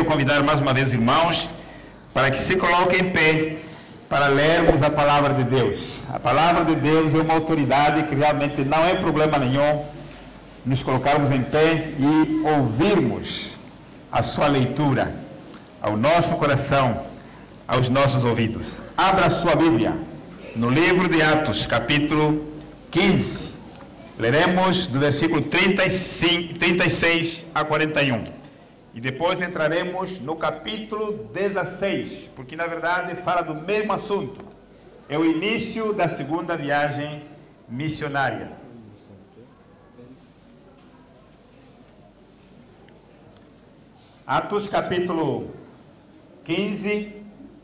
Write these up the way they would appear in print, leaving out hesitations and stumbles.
convidar mais uma vez os irmãos para que se coloquem em pé para lermos a palavra de Deus. A palavra de Deus é uma autoridade que realmente não é problema nenhum nos colocarmos em pé e ouvirmos a sua leitura ao nosso coração, aos nossos ouvidos. Abra a sua Bíblia no livro de Atos, capítulo 15. Leremos do versículo 36 a 41. E depois entraremos no capítulo 16, porque na verdade fala do mesmo assunto. É o início da segunda viagem missionária. Atos capítulo 15,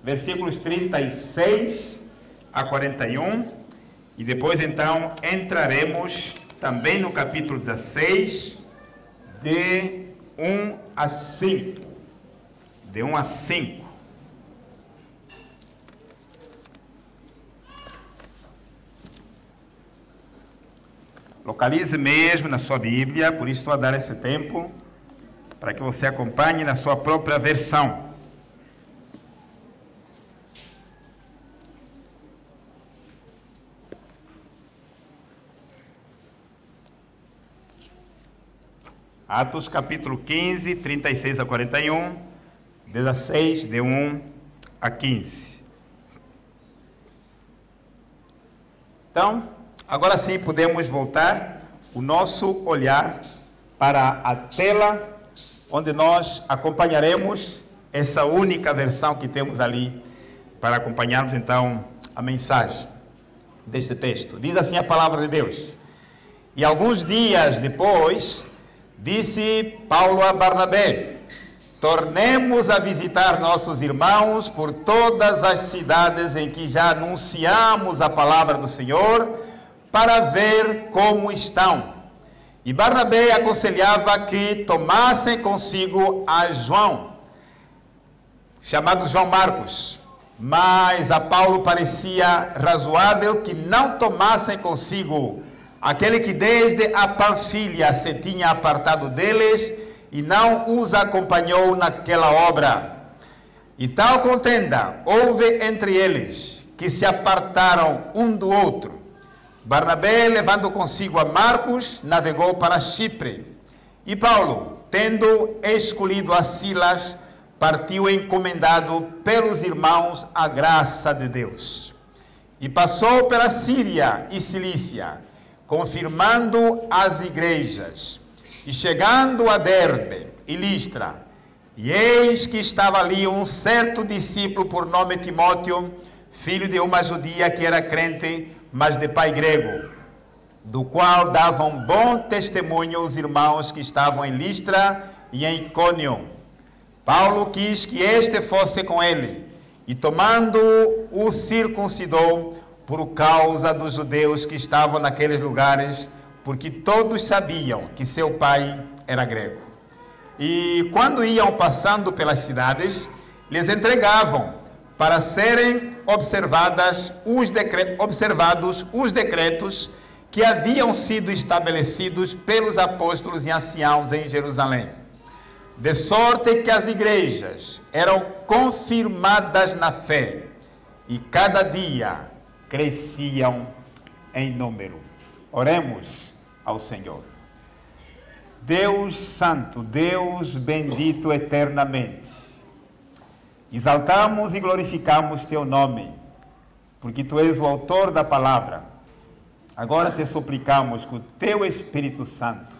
versículos 36 a 41. E depois então entraremos também no capítulo 16, de 1 a 5. De 1 a 5. Localize mesmo na sua Bíblia, por isso estou a dar esse tempo, para que você acompanhe na sua própria versão. Atos capítulo 15, 36 a 41, 16, de 1 a 15. Então, agora sim podemos voltar o nosso olhar para a tela, onde nós acompanharemos essa única versão que temos ali, para acompanharmos então a mensagem deste texto. Diz assim a palavra de Deus: E alguns dias depois, disse Paulo a Barnabé: tornemos a visitar nossos irmãos por todas as cidades em que já anunciamos a palavra do Senhor, para ver como estão. E Barnabé aconselhava que tomassem consigo a João, chamado João Marcos. Mas a Paulo parecia razoável que não tomassem consigo aquele que desde a Panfilha se tinha apartado deles e não os acompanhou naquela obra. E tal contenda houve entre eles, que se apartaram um do outro. Barnabé, levando consigo a Marcos, navegou para Chipre. E Paulo, tendo escolhido a Silas, partiu encomendado pelos irmãos à graça de Deus. E passou pela Síria e Cilícia, confirmando as igrejas, e chegando a Derbe e Listra, e eis que estava ali um certo discípulo por nome Timóteo, filho de uma judia que era crente, mas de pai grego, do qual davam bom testemunho os irmãos que estavam em Listra e em Icônio. Paulo quis que este fosse com ele, e tomando-o, o circuncidou, por causa dos judeus que estavam naqueles lugares, porque todos sabiam que seu pai era grego. E quando iam passando pelas cidades, lhes entregavam para serem observados os decretos que haviam sido estabelecidos pelos apóstolos e anciãos em Jerusalém, de sorte que as igrejas eram confirmadas na fé, e cada dia cresciam em número. Oremos ao Senhor. Deus Santo, Deus bendito eternamente, exaltamos e glorificamos Teu nome, porque Tu és o autor da palavra. Agora te suplicamos que o Teu Espírito Santo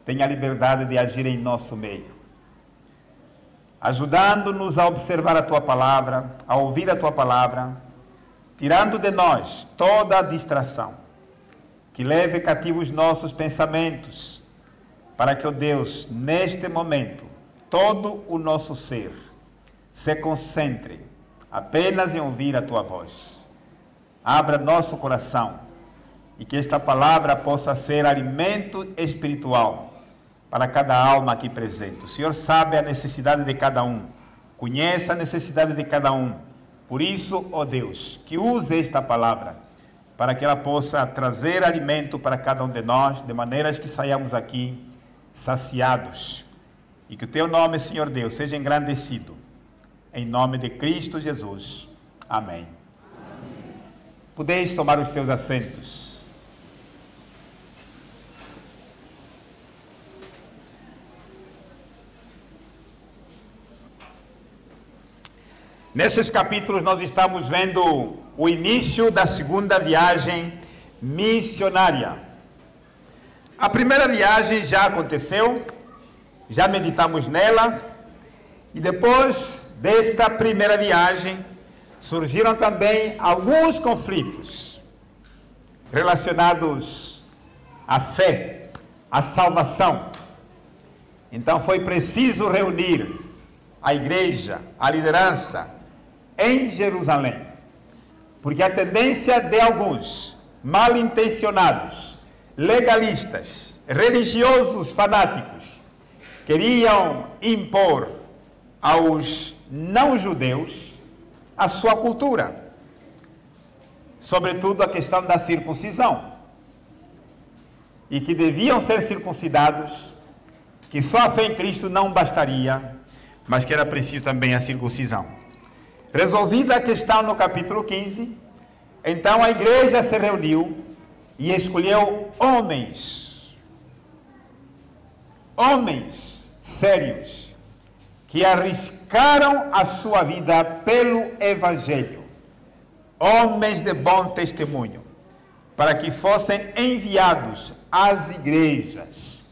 tenha a liberdade de agir em nosso meio, ajudando-nos a observar a Tua palavra, a ouvir a Tua palavra, tirando de nós toda a distração, que leve cativos nossos pensamentos, para que, ó Deus, neste momento, todo o nosso ser se concentre apenas em ouvir a Tua voz. Abra nosso coração e que esta palavra possa ser alimento espiritual para cada alma aqui presente. O Senhor sabe a necessidade de cada um, conhece a necessidade de cada um. Por isso, ó Deus, que use esta palavra para que ela possa trazer alimento para cada um de nós, de maneiras que saiamos aqui saciados e que o teu nome, Senhor Deus, seja engrandecido. Em nome de Cristo Jesus. Amém. Podeis tomar os seus assentos. Nesses capítulos nós estamos vendo o início da segunda viagem missionária. A primeira viagem já aconteceu, já meditamos nela, e depois desta primeira viagem surgiram também alguns conflitos relacionados à fé, à salvação. Então foi preciso reunir a igreja, a liderança em Jerusalém, porque a tendência de alguns mal intencionados, legalistas, religiosos fanáticos, queriam impor aos não-judeus a sua cultura, sobretudo a questão da circuncisão, e que deviam ser circuncidados, que só a fé em Cristo não bastaria, mas que era preciso também a circuncisão. Resolvida a questão no capítulo 15, então a igreja se reuniu e escolheu homens sérios, que arriscaram a sua vida pelo Evangelho, homens de bom testemunho, para que fossem enviados às igrejas,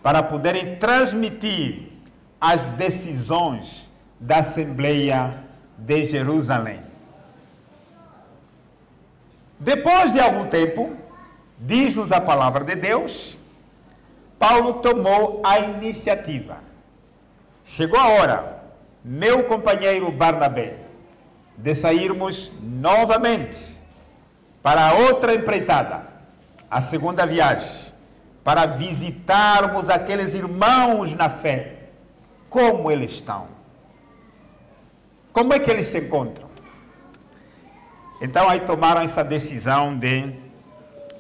para poderem transmitir as decisões da Assembleia de Jerusalém. Depois de algum tempo, diz-nos a palavra de Deus, Paulo tomou a iniciativa. Chegou a hora, meu companheiro Barnabé, de sairmos novamente para outra empreitada, a segunda viagem, para visitarmos aqueles irmãos na fé. Como eles estão? Como é que eles se encontram? Então aí tomaram essa decisão de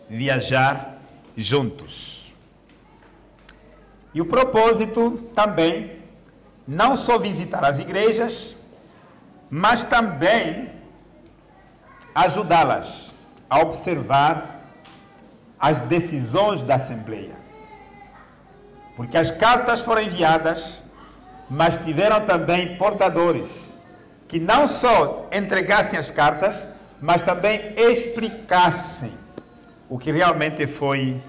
viajar juntos. E o propósito também, não só visitar as igrejas, mas também ajudá-las a observar as decisões da Assembleia. Porque as cartas foram enviadas, mas tiveram também portadores que não só entregassem as cartas, mas também explicassem o que realmente foi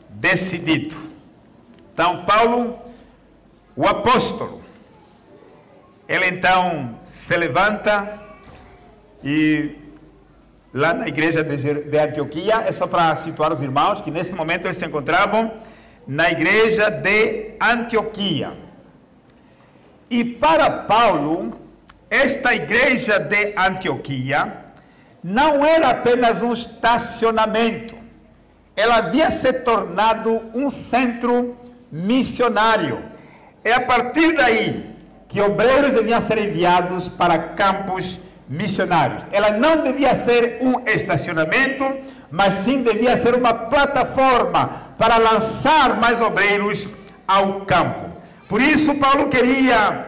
decidido. Então, Paulo, o apóstolo, ele então se levanta e lá na igreja de Antioquia, é só para situar os irmãos, que nesse momento eles se encontravam na igreja de Antioquia. E para Paulo, esta igreja de Antioquia não era apenas um estacionamento, ela havia se tornado um centro missionário. É a partir daí que obreiros deviam ser enviados para campos missionários. Ela não devia ser um estacionamento, mas sim devia ser uma plataforma para lançar mais obreiros ao campo. Por isso Paulo queria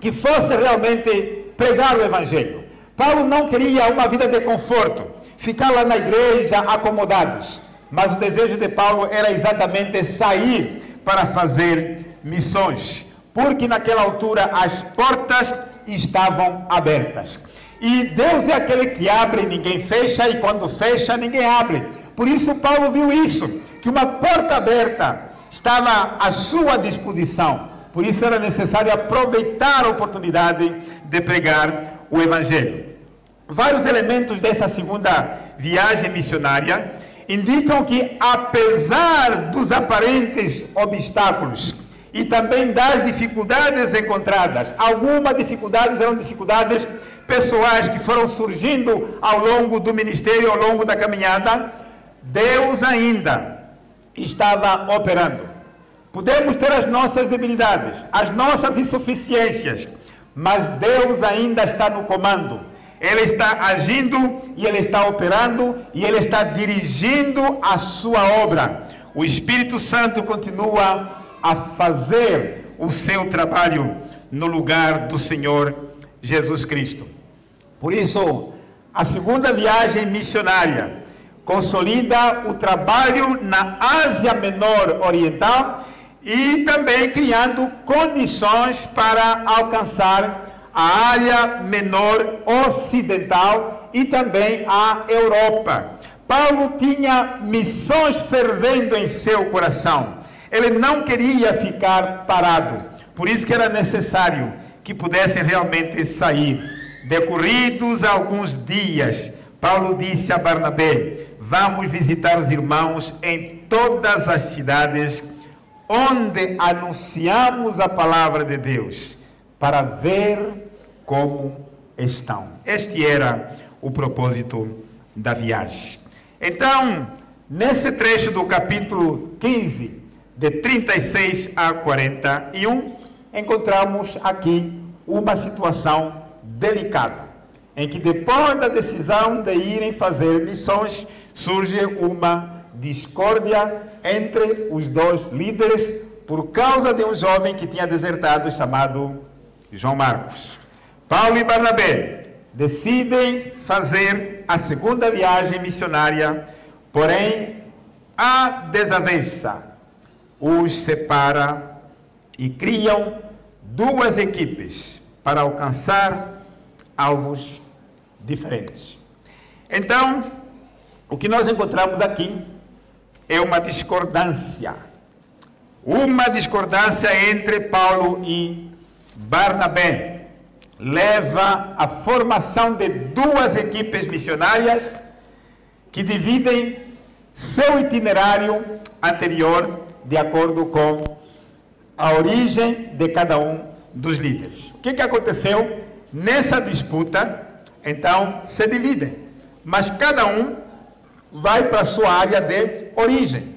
que fosse realmente pregar o Evangelho. Paulo não queria uma vida de conforto, ficar lá na igreja acomodados, mas o desejo de Paulo era exatamente sair para fazer missões, porque naquela altura as portas estavam abertas. E Deus é aquele que abre e ninguém fecha, e quando fecha ninguém abre. Por isso Paulo viu isso, que uma porta aberta estava à sua disposição. Por isso era necessário aproveitar a oportunidade de pregar o Evangelho. Vários elementos dessa segunda viagem missionária indicam que, apesar dos aparentes obstáculos e também das dificuldades encontradas, algumas dificuldades eram dificuldades pessoais que foram surgindo ao longo do ministério, ao longo da caminhada, Deus ainda estava operando. Podemos ter as nossas debilidades, as nossas insuficiências, mas Deus ainda está no comando. Ele está agindo e Ele está operando e Ele está dirigindo a sua obra. O Espírito Santo continua a fazer o seu trabalho no lugar do Senhor Jesus Cristo. Por isso, a segunda viagem missionária consolida o trabalho na Ásia Menor Oriental e também criando condições para alcançar a área menor ocidental e também a Europa. Paulo tinha missões fervendo em seu coração. Ele não queria ficar parado. Por isso que era necessário que pudessem realmente sair. Decorridos alguns dias, Paulo disse a Barnabé: vamos visitar os irmãos em todas as cidades onde anunciamos a palavra de Deus, para ver como estão. Este era o propósito da viagem. Então, nesse trecho do capítulo 15, de 36 a 41, encontramos aqui uma situação delicada, em que depois da decisão de irem fazer missões, surge uma discórdia entre os dois líderes por causa de um jovem que tinha desertado, chamado João Marcos. Paulo e Barnabé decidem fazer a segunda viagem missionária, porém a desavença os separa e criam duas equipes para alcançar alvos diferentes. Então, o que nós encontramos aqui é uma discordância entre Paulo e Barnabé. Leva à formação de duas equipes missionárias que dividem seu itinerário anterior de acordo com a origem de cada um dos líderes. O que aconteceu? Nessa disputa, então, se dividem, mas cada um vai para a sua área de origem.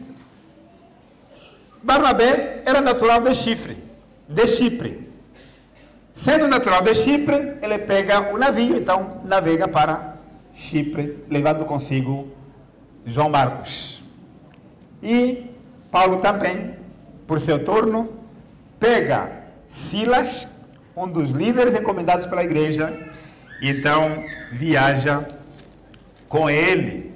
Barnabé era natural de Chipre. Sendo natural de Chipre, ele pega o navio, então navega para Chipre, levando consigo João Marcos. E Paulo também, por seu turno, pega Silas, um dos líderes encomendados pela igreja, e então viaja com ele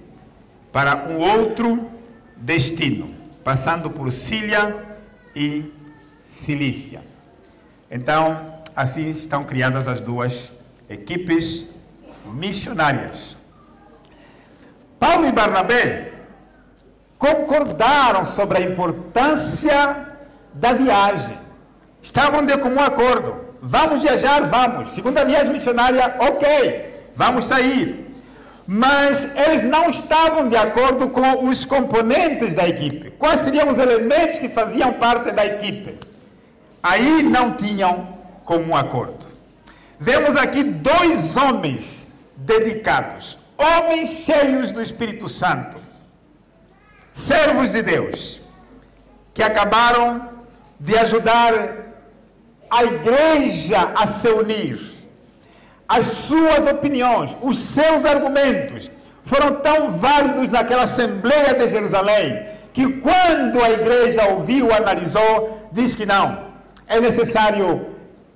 para um outro destino, passando por Síria e Cilícia. Então, assim estão criadas as duas equipes missionárias. Paulo e Barnabé concordaram sobre a importância da viagem. Estavam de comum acordo. Vamos viajar? Vamos. Segunda viagem missionária, ok. Vamos sair. Mas eles não estavam de acordo com os componentes da equipe. Quais seriam os elementos que faziam parte da equipe? Aí não tinham comum acordo. Vemos aqui dois homens dedicados, homens cheios do Espírito Santo, servos de Deus, que acabaram de ajudar a igreja a se unir. As suas opiniões, os seus argumentos foram tão válidos naquela Assembleia de Jerusalém, que quando a igreja ouviu, analisou, diz que não, é necessário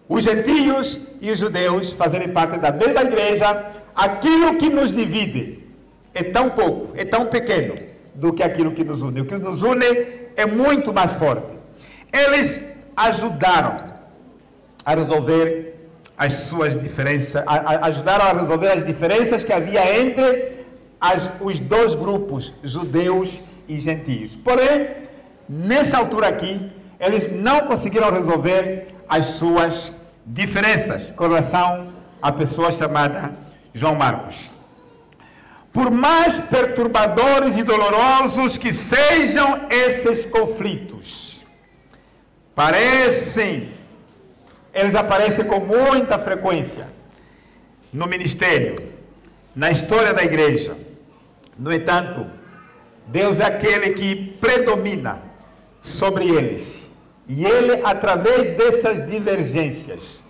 os gentios e os judeus fazerem parte da mesma igreja. Aquilo que nos divide é tão pouco, é tão pequeno, do que aquilo que nos une. O que nos une é muito mais forte. Eles ajudaram a resolver as suas diferenças, ajudaram a resolver as diferenças que havia entre os dois grupos, judeus e gentios. Porém, nessa altura aqui, eles não conseguiram resolver as suas diferenças com relação à pessoa chamada João Marcos. Por mais perturbadores e dolorosos que sejam esses conflitos, eles aparecem com muita frequência no ministério, na história da igreja. No entanto, Deus é aquele que predomina sobre eles. E Ele, através dessas divergências,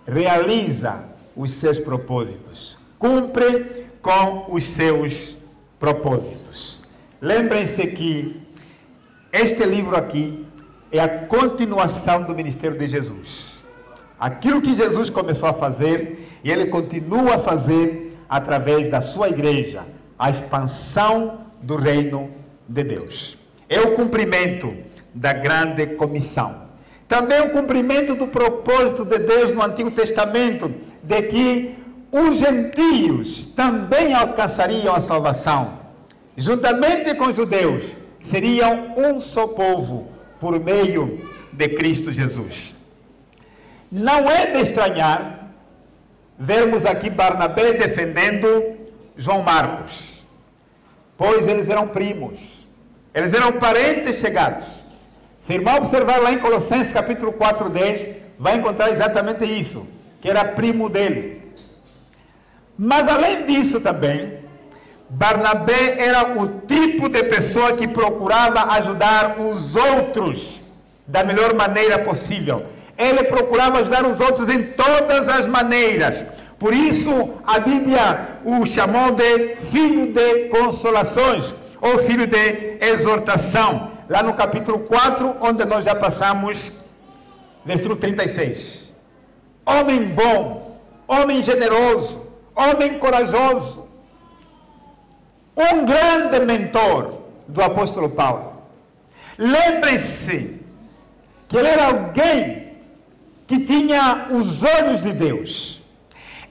realiza os seus propósitos, cumpre com os seus propósitos. Lembrem-se que este livro aqui é a continuação do ministério de Jesus. Aquilo que Jesus começou a fazer, e ele continua a fazer através da sua igreja, a expansão do reino de Deus. É o cumprimento da grande comissão. Também o cumprimento do propósito de Deus no Antigo Testamento, de que os gentios também alcançariam a salvação. Juntamente com os judeus, seriam um só povo por meio de Cristo Jesus. Não é de estranhar vermos aqui Barnabé defendendo João Marcos, pois eles eram primos, eles eram parentes chegados. Se o irmão observar lá em Colossenses capítulo 4:10, vai encontrar exatamente isso, que era primo dele. Mas além disso também, Barnabé era o tipo de pessoa que procurava ajudar os outros da melhor maneira possível. Ele procurava ajudar os outros em todas as maneiras. Por isso, a Bíblia o chamou de filho de consolações, ou filho de exortação. Lá no capítulo 4, onde nós já passamos, versículo 36. Homem bom, homem generoso, homem corajoso. Um grande mentor do apóstolo Paulo. Lembre-se que ele era alguém que tinha os olhos de Deus.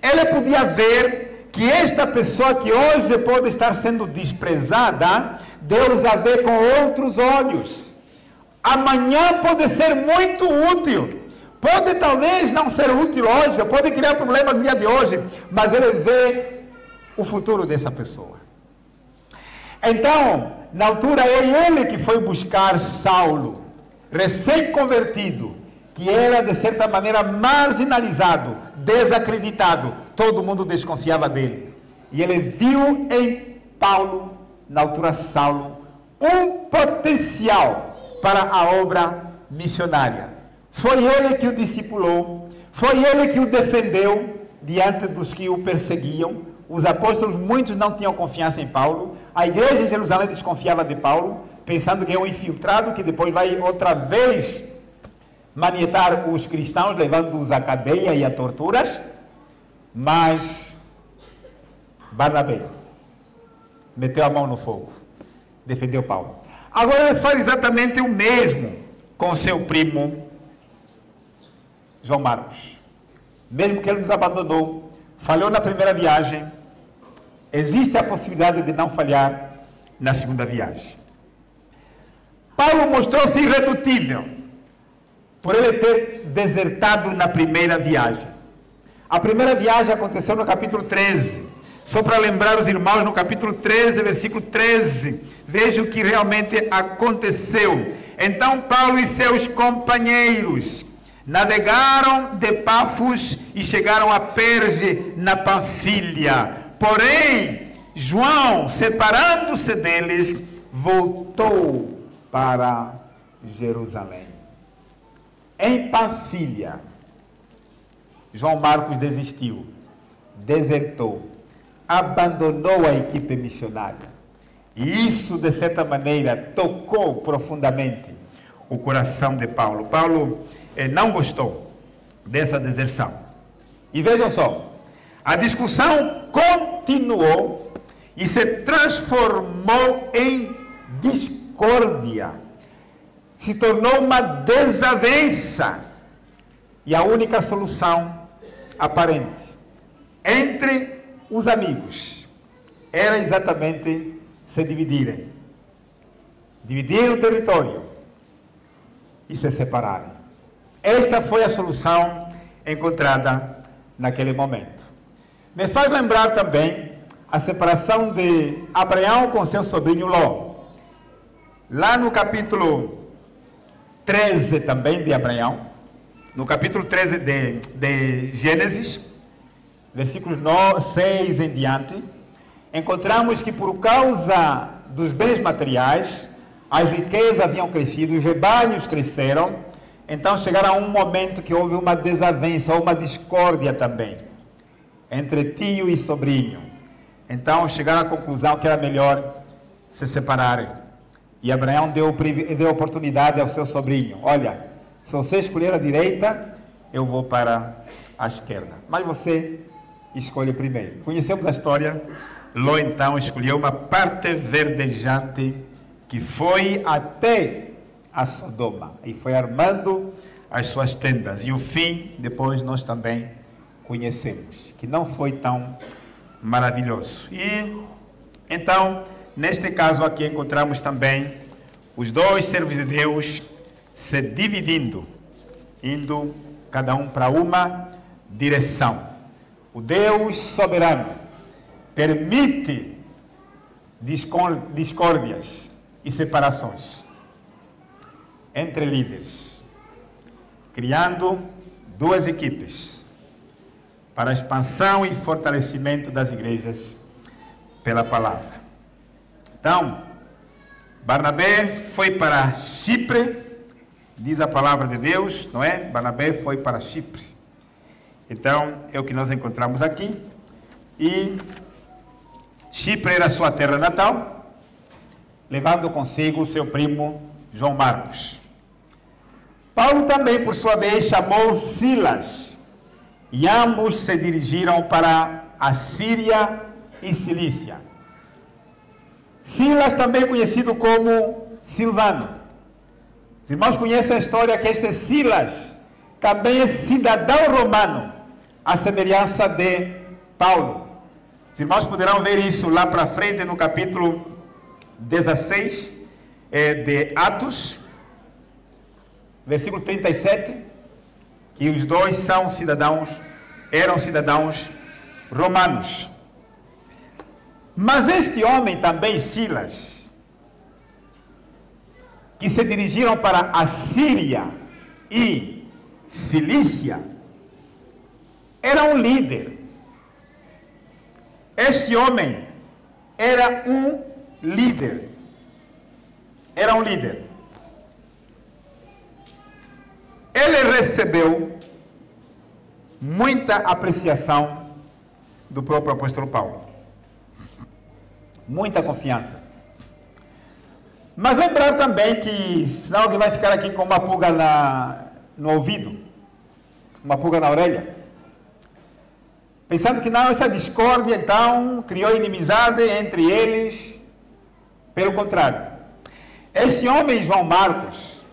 Ele podia ver que esta pessoa que hoje pode estar sendo desprezada, Deus a vê com outros olhos. Amanhã pode ser muito útil. Pode talvez não ser útil hoje, pode criar problema no dia de hoje, mas ele vê o futuro dessa pessoa. Então, na altura é ele que foi buscar Saulo, recém-convertido, que era de certa maneira marginalizado, desacreditado, todo mundo desconfiava dele. E ele viu em Paulo, na altura Saulo, um potencial para a obra missionária. Foi ele que o discipulou, foi ele que o defendeu diante dos que o perseguiam. Os apóstolos, muitos não tinham confiança em Paulo. A igreja em Jerusalém desconfiava de Paulo, pensando que é um infiltrado que depois vai outra vez manietar os cristãos, levando-os à cadeia e a torturas. Mas Barnabé meteu a mão no fogo, defendeu Paulo. Agora ele faz exatamente o mesmo com seu primo João Marcos. Mesmo que ele nos abandonou, falhou na primeira viagem, existe a possibilidade de não falhar na segunda viagem. Paulo mostrou-se irredutível por ele ter desertado na primeira viagem. A primeira viagem aconteceu no capítulo 13. Só para lembrar os irmãos, no capítulo 13, versículo 13, veja o que realmente aconteceu. Então Paulo e seus companheiros navegaram de Pafos e chegaram a Perge, na Panfilha. Porém, João, separando-se deles, voltou para Jerusalém. Em Panfilha, João Marcos desistiu, desertou, abandonou a equipe missionária. E isso, de certa maneira, tocou profundamente o coração de Paulo. Paulo não gostou dessa deserção. E vejam só, a discussão continuou e se transformou em discórdia. Se tornou uma desavença. E a única solução aparente entre os amigos era exatamente se dividirem. Dividirem o território e se separarem. Esta foi a solução encontrada naquele momento. Me faz lembrar também a separação de Abraão com seu sobrinho Ló. Lá no capítulo 13 também de Abraão, no capítulo 13 de Gênesis, versículos 6 em diante, encontramos que por causa dos bens materiais, as riquezas haviam crescido, os rebanhos cresceram, então chegaram a um momento que houve uma desavença, uma discórdia também, entre tio e sobrinho. Então chegaram à conclusão que era melhor se separarem. E Abraão deu oportunidade ao seu sobrinho. Olha, se você escolher a direita, eu vou para a esquerda. Mas você escolhe primeiro. Conhecemos a história. Ló então escolheu uma parte verdejante que foi até a Sodoma. E foi armando as suas tendas. E o fim, depois nós também conhecemos. Que não foi tão maravilhoso. E então, neste caso aqui encontramos também os dois servos de Deus se dividindo, indo cada um para uma direção. O Deus soberano permite discórdias e separações entre líderes, criando duas equipes para a expansão e fortalecimento das igrejas pela palavra. Então, Barnabé foi para Chipre, diz a palavra de Deus, não é? Barnabé foi para Chipre. Então, é o que nós encontramos aqui. E Chipre era sua terra natal, levando consigo seu primo João Marcos. Paulo também, por sua vez, chamou Silas, e ambos se dirigiram para a Síria e Cilícia. Silas, também conhecido como Silvano. Os irmãos conhecem a história que este Silas também é cidadão romano, à semelhança de Paulo. Os irmãos poderão ver isso lá para frente no capítulo 16 de Atos, versículo 37, que os dois eram cidadãos romanos. Mas este homem também, Silas, que se dirigiram para a Síria e Cilícia, era um líder. Este homem era um líder. Era um líder. Ele recebeu muita apreciação do próprio apóstolo Paulo. Muita confiança. Mas lembrar também que, senão alguém vai ficar aqui com uma pulga no ouvido, uma pulga na orelha, pensando que não, essa discórdia então criou inimizade entre eles. Pelo contrário, este homem João Marcos,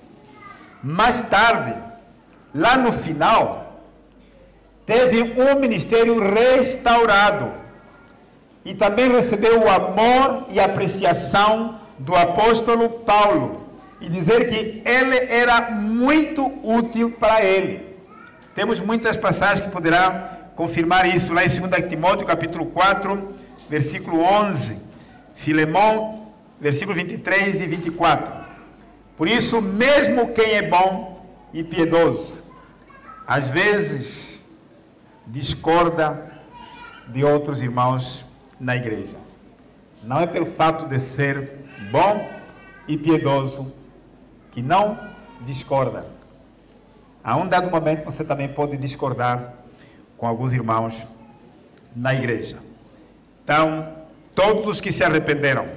mais tarde, lá no final, teve um ministério restaurado e também recebeu o amor e apreciação do apóstolo Paulo, e dizer que ele era muito útil para ele. Temos muitas passagens que poderão confirmar isso, lá em 2 Timóteo capítulo 4, versículo 11, Filemão, versículo 23 e 24. Por isso, mesmo quem é bom e piedoso, às vezes discorda de outros irmãos na igreja. Não é pelo fato de ser bom e piedoso que não discorda. A um dado momento você também pode discordar com alguns irmãos na igreja. Então, todos os que se arrependeram,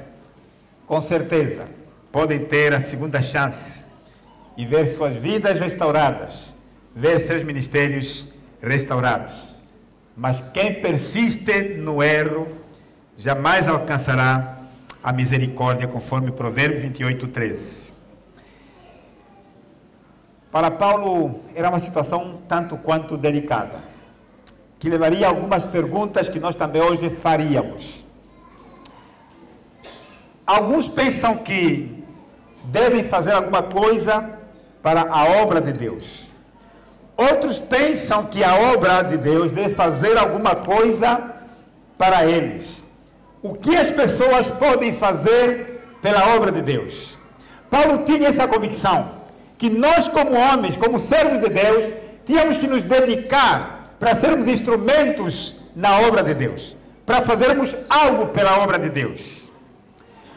com certeza, podem ter a segunda chance e ver suas vidas restauradas, ver seus ministérios restaurados. Mas quem persiste no erro jamais alcançará a misericórdia, conforme Provérbios 28:13. Para Paulo era uma situação tanto quanto delicada, que levaria a algumas perguntas que nós também hoje faríamos. Alguns pensam que devem fazer alguma coisa para a obra de Deus. Outros pensam que a obra de Deus deve fazer alguma coisa para eles. O que as pessoas podem fazer pela obra de Deus? Paulo tinha essa convicção, que nós como homens, como servos de Deus, tínhamos que nos dedicar para sermos instrumentos na obra de Deus, para fazermos algo pela obra de Deus.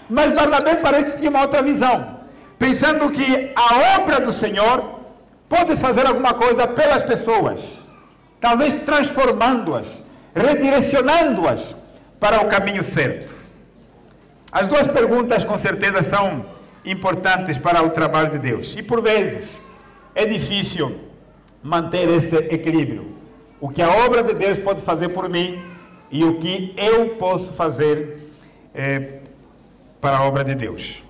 Mas Barnabé parece que tinha uma outra visão, pensando que a obra do Senhor pode fazer alguma coisa pelas pessoas, talvez transformando-as, redirecionando-as para o caminho certo. As duas perguntas com certeza são importantes para o trabalho de Deus. E por vezes é difícil manter esse equilíbrio. O que a obra de Deus pode fazer por mim e o que eu posso fazer para a obra de Deus.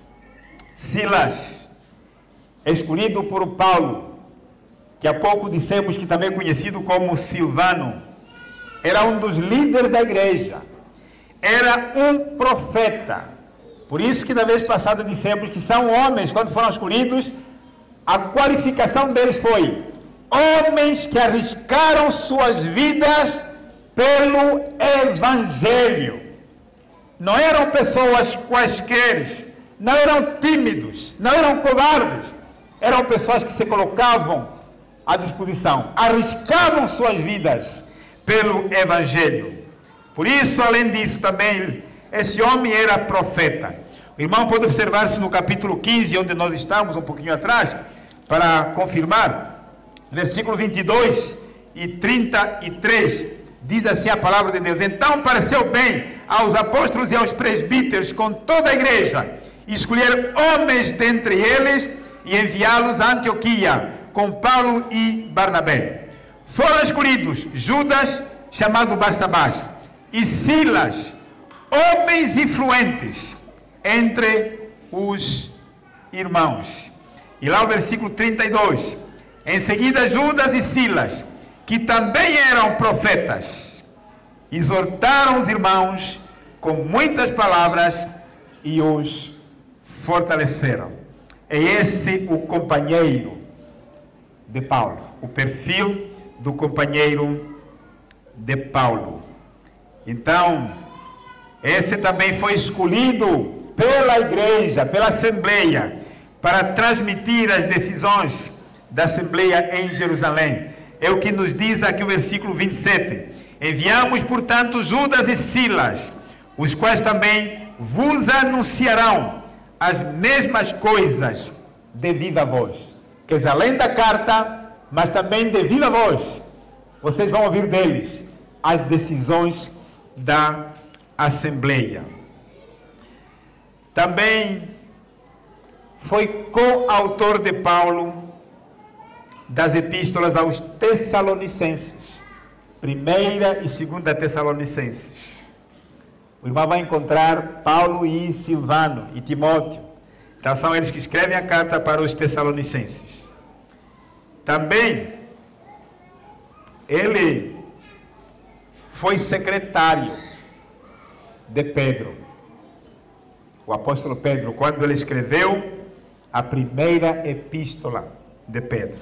Silas, escolhido por Paulo, que há pouco dissemos que também é conhecido como Silvano, era um dos líderes da igreja, era um profeta. Por isso que na vez passada dissemos que são homens, quando foram escolhidos, a qualificação deles foi homens que arriscaram suas vidas pelo Evangelho. Não eram pessoas quaisquer, não eram tímidos, não eram covardes, eram pessoas que se colocavam à disposição, arriscavam suas vidas pelo Evangelho. Por isso, além disso, também, esse homem era profeta. O irmão pode observar-se no capítulo 15, onde nós estamos, um pouquinho atrás, para confirmar, versículo 22 e 33, diz assim a palavra de Deus: então pareceu bem aos apóstolos e aos presbíteros com toda a igreja escolher homens dentre eles e enviá-los a Antioquia com Paulo e Barnabé. Foram escolhidos Judas, chamado Barsabás, e Silas, homens influentes entre os irmãos. E lá o versículo 32, em seguida Judas e Silas, que também eram profetas, exortaram os irmãos com muitas palavras e os fortaleceram. É esse o companheiro de Paulo, o perfil do companheiro de Paulo. Então, esse também foi escolhido pela igreja, pela Assembleia, para transmitir as decisões da Assembleia em Jerusalém. É o que nos diz aqui o versículo 27. Enviamos, portanto, Judas e Silas, os quais também vos anunciarão as mesmas coisas de viva voz. Quer dizer, além da carta, mas também de viva voz, vocês vão ouvir deles as decisões da Assembleia. Também foi coautor de Paulo das epístolas aos Tessalonicenses, 1ª e 2ª Tessalonicenses. O irmão vai encontrar Paulo e Silvano e Timóteo. Então são eles que escrevem a carta para os Tessalonicenses. Também ele foi secretário de Pedro, o apóstolo Pedro, quando ele escreveu a primeira epístola de Pedro.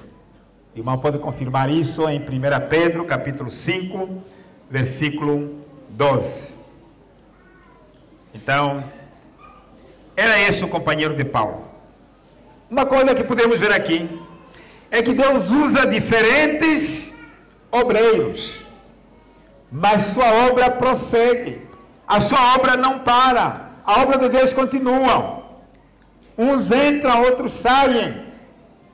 O irmão pode confirmar isso em 1 Pedro, capítulo 5, versículo 12. Então, era esse o companheiro de Paulo. Uma coisa que podemos ver aqui é que Deus usa diferentes obreiros, mas sua obra prossegue. A sua obra não para. A obra de Deus continua. Uns entram, outros saem.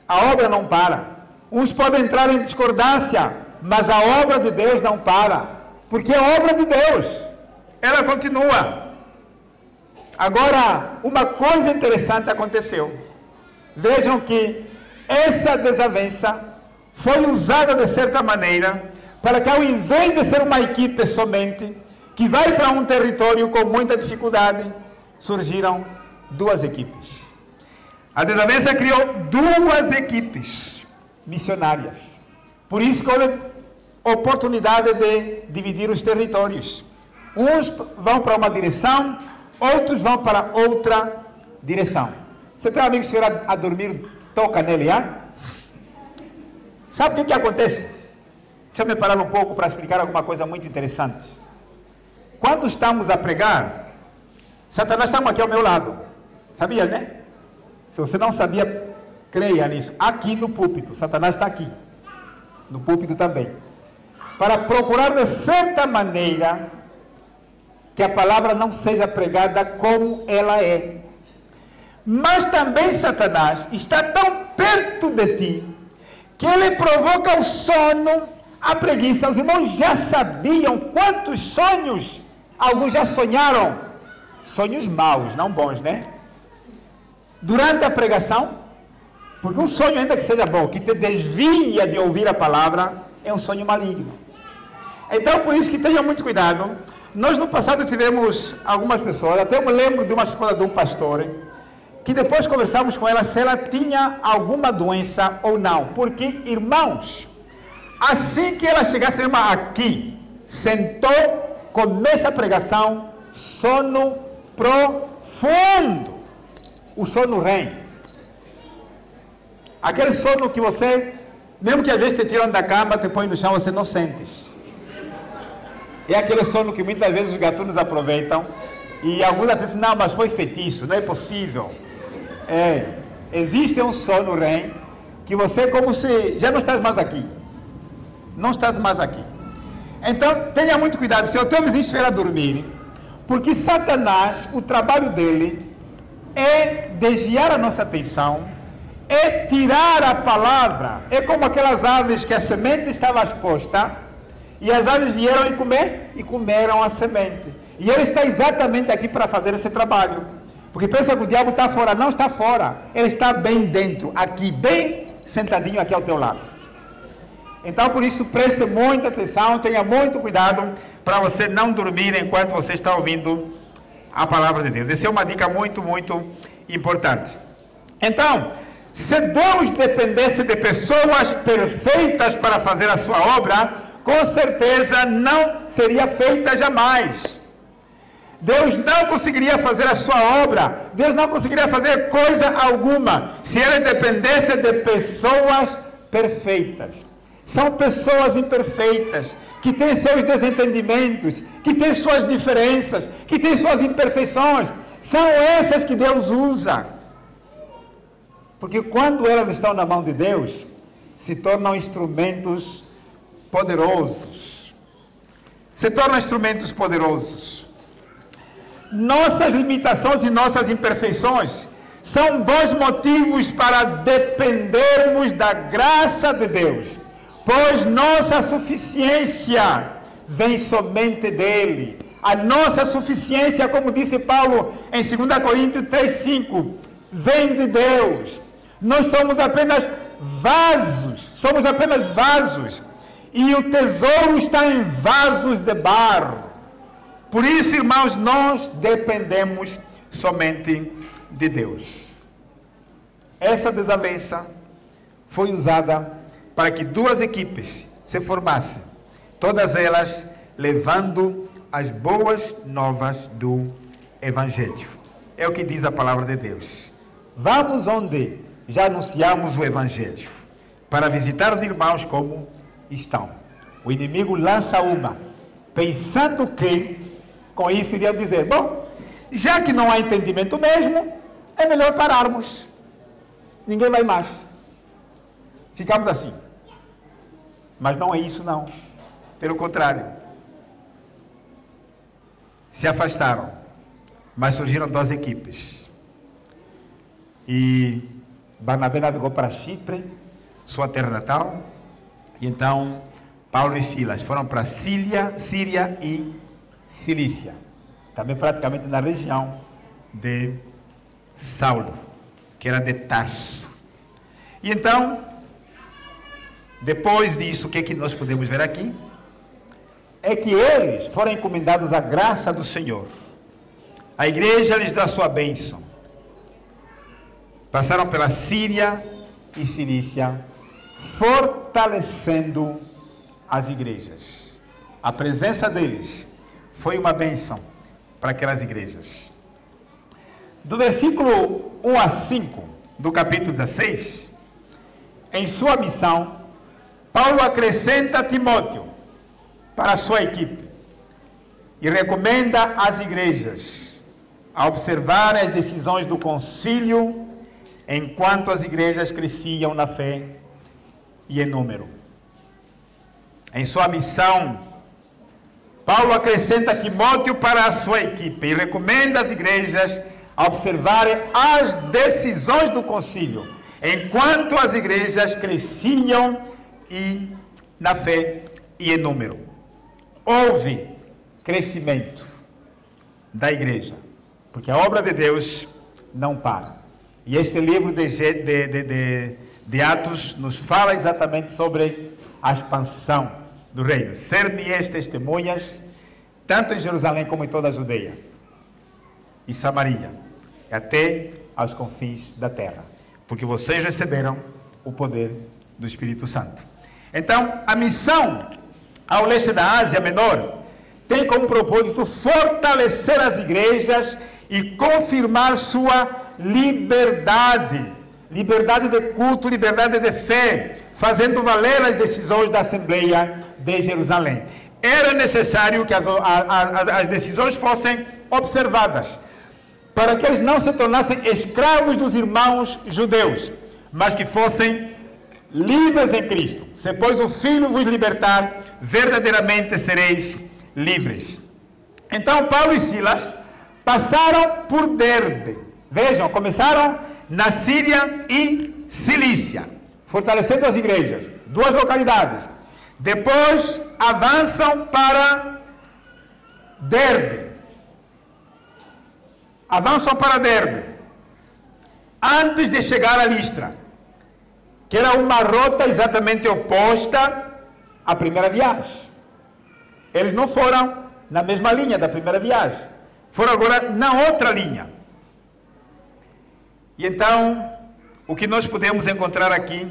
A obra não para. Uns podem entrar em discordância, mas a obra de Deus não para. Porque a obra de Deus, ela continua. Agora, uma coisa interessante aconteceu. Vejam que essa desavença foi usada de certa maneira para que, ao invés de ser uma equipe somente que vai para um território com muita dificuldade, surgiram duas equipes. A desavença criou duas equipes missionárias. Por isso que houve oportunidade de dividir os territórios. Uns vão para uma direção, outros vão para outra direção. Você tem um amigo que estiver a dormir, toca nele, Sabe o que acontece? Deixa eu me parar um pouco para explicar alguma coisa muito interessante. Quando estamos a pregar, Satanás está aqui ao meu lado. Sabia, né? Se você não sabia, creia nisso. Aqui no púlpito, Satanás está aqui. No púlpito também. Para procurar de certa maneira que a palavra não seja pregada como ela é. Mas também Satanás está tão perto de ti que ele provoca o sono, a preguiça. Os irmãos já sabiam quantos sonhos alguns já sonharam? Sonhos maus, não bons, né? durante a pregação, porque um sonho, ainda que seja bom, que te desvia de ouvir a palavra, é um sonho maligno. Então, por isso que tenha muito cuidado. Nós no passado tivemos algumas pessoas, até eu me lembro de uma esposa de um pastor, que depois conversamos com ela se ela tinha alguma doença ou não. Porque, irmãos, assim que ela chegasse aqui, sentou, começa a pregação, sono profundo. O sono REM. Aquele sono que você, mesmo que às vezes te tiram da cama, te põe no chão, você não sentes. É aquele sono que muitas vezes os gatunos aproveitam. E alguns dizem, não, mas foi feitiço, não é possível. Existe um sono REM, que você como se já não estás mais aqui. Não estás mais aqui. Então, tenha muito cuidado, se o teu vizinho estiver a dormir, porque Satanás, o trabalho dele é desviar a nossa atenção, é tirar a palavra. É como aquelas aves que a semente estava exposta, e as aves vieram e comeram a semente. E ele está exatamente aqui para fazer esse trabalho. Porque pensa que o diabo está fora. Não está fora. Ele está bem dentro, aqui, bem sentadinho aqui ao teu lado. Então, por isso, preste muita atenção, tenha muito cuidado para você não dormir enquanto você está ouvindo a palavra de Deus. Essa é uma dica muito, muito importante. Então, se Deus dependesse de pessoas perfeitas para fazer a sua obra, com certeza não seria feita jamais. Deus não conseguiria fazer a sua obra, Deus não conseguiria fazer coisa alguma, se Ele dependesse de pessoas perfeitas. São pessoas imperfeitas, que têm seus desentendimentos, que têm suas diferenças, que têm suas imperfeições. São essas que Deus usa. Porque quando elas estão na mão de Deus, se tornam instrumentos poderosos. Se tornam instrumentos poderosos. Nossas limitações e nossas imperfeições são bons motivos para dependermos da graça de Deus, pois nossa suficiência vem somente dele. A nossa suficiência, como disse Paulo em 2 Coríntios 3:5, vem de Deus. Nós somos apenas vasos, e o tesouro está em vasos de barro. Por isso, irmãos, nós dependemos somente de Deus. Essa desavença foi usada para que duas equipes se formassem, todas elas levando as boas novas do Evangelho. É o que diz a palavra de Deus. Vamos onde já anunciamos o Evangelho, para visitar os irmãos como estão. O inimigo lança uma, pensando que com isso iriam dizer, bom, já que não há entendimento mesmo, é melhor pararmos. Ninguém vai mais. Ficamos assim. Mas não é isso não. Pelo contrário. Se afastaram. Mas surgiram duas equipes. E Barnabé navegou para Chipre, sua terra natal. E então Paulo e Silas foram para Síria e Cilícia. Também praticamente na região de Saulo, que era de Tarso. E então, depois disso, o que é que nós podemos ver aqui? É que eles foram encomendados à graça do Senhor. A igreja lhes dá sua bênção. Passaram pela Síria e Cilícia, fortalecendo as igrejas. A presença deles foi uma bênção para aquelas igrejas. Do versículo 1 a 5 do capítulo 16, em sua missão, Paulo acrescenta Timóteo para a sua equipe e recomenda às igrejas a observarem as decisões do concílio enquanto as igrejas cresciam na fé e em número. Em sua missão, Paulo acrescenta Timóteo para a sua equipe e recomenda às igrejas a observarem as decisões do concílio, enquanto as igrejas cresciam na fé e em número. Houve crescimento da igreja, porque a obra de Deus não para. E este livro de Atos nos fala exatamente sobre a expansão do reino. Ser-me-eis testemunhas, tanto em Jerusalém como em toda a Judeia e Samaria, e até aos confins da terra, porque vocês receberam o poder do Espírito Santo. Então, a missão ao leste da Ásia Menor tem como propósito fortalecer as igrejas e confirmar sua liberdade de culto, liberdade de fé, fazendo valer as decisões da Assembleia de Jerusalém. Era necessário que as decisões fossem observadas, para que eles não se tornassem escravos dos irmãos judeus, mas que fossem livres em Cristo. Se, pois, o Filho vos libertar, verdadeiramente sereis livres. Então, Paulo e Silas passaram por Derbe. Vejam, começaram na Síria e Cilícia, fortalecendo as igrejas, 2 localidades. Depois avançam para Derbe. Antes de chegar a Listra, que era uma rota exatamente oposta à primeira viagem. Eles não foram na mesma linha da primeira viagem, foram agora na outra linha. E então, o que nós podemos encontrar aqui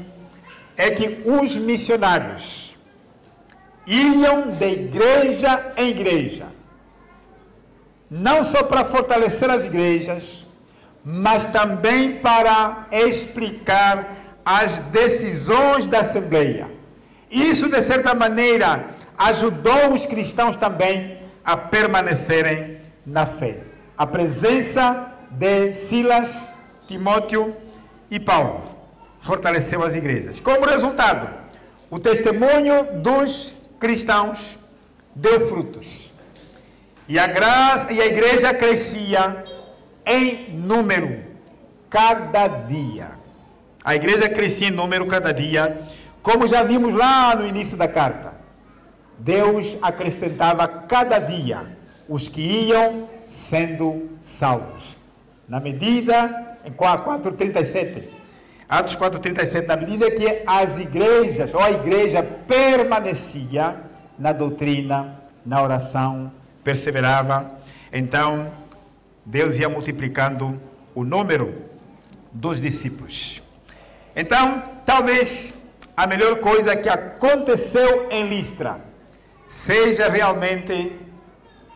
é que os missionários iam de igreja em igreja, não só para fortalecer as igrejas, mas também para explicar as decisões da Assembleia. Isso, de certa maneira, ajudou os cristãos também a permanecerem na fé. A presença de Silas, Timóteo e Paulo fortaleceu as igrejas. Como resultado, o testemunho dos cristãos deu frutos. E a igreja crescia em número cada dia. A igreja crescia em número cada dia, como já vimos lá no início da carta. Deus acrescentava cada dia os que iam sendo salvos. Na medida, em 4:37, Atos 4:37, na medida que as igrejas, ou a igreja permanecia na doutrina, na oração, perseverava, então Deus ia multiplicando o número dos discípulos. Então, talvez a melhor coisa que aconteceu em Listra seja realmente